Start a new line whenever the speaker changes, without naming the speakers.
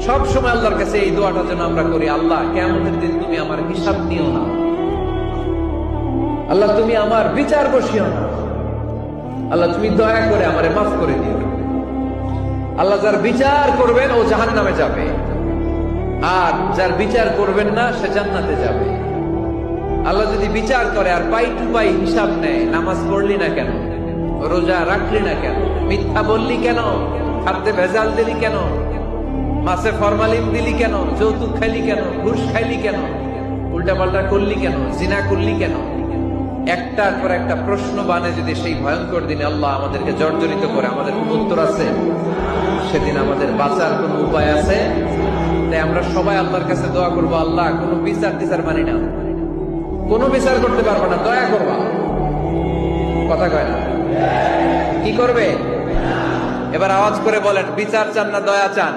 সব সময় আল্লাহর কাছে এই দোয়াটা যেন আমরা করি, আল্লাহ কিয়ামতের দিন তুমি আমার হিসাব নিও না, আল্লাহ তুমি আমার বিচার বসিও না, আল্লাহ তুমি দয়া করে আমারে মাফ করে দিও। আল্লাহ যার বিচার করবেন ও জাহান্নামে যাবে, আর যার বিচার করবেন না সে জান্নাতে যাবে। আল্লাহ যদি বিচার করে আর পাই টু পাই হিসাব নেয়, নামাজ পড়লি না কেন, রোজা রাখলি না কেন, মিথ্যা বললি কেন, খাদ্যে ভেজাল দিলি কেন, মাছে ফরমালিন দিলি কেন, যৌতুক খাইলি কেন, ঘুষ খাইলি কেন, উল্টা পাল্টা করলি কেন, জিনা করলি কেন, একটার পর একটা প্রশ্ন বানে যদি সেই ভয়ঙ্কর দিনে আল্লাহ আমাদেরকে জর্জরিত করে, আমাদের কোন উত্তর আছে? সেদিন আমাদের বাঁচার কোন উপায় আছে? তাই আমরা সবাই আল্লাহর কাছে দোয়া করবো, আল্লাহ কোনো বিচার মানি না, কোনো বিচার করতে পারবো না, দয়া করবা। কথা কয় না? কি করবে? এবার আওয়াজ করে বলেন, বিচার চান না দয়া চান?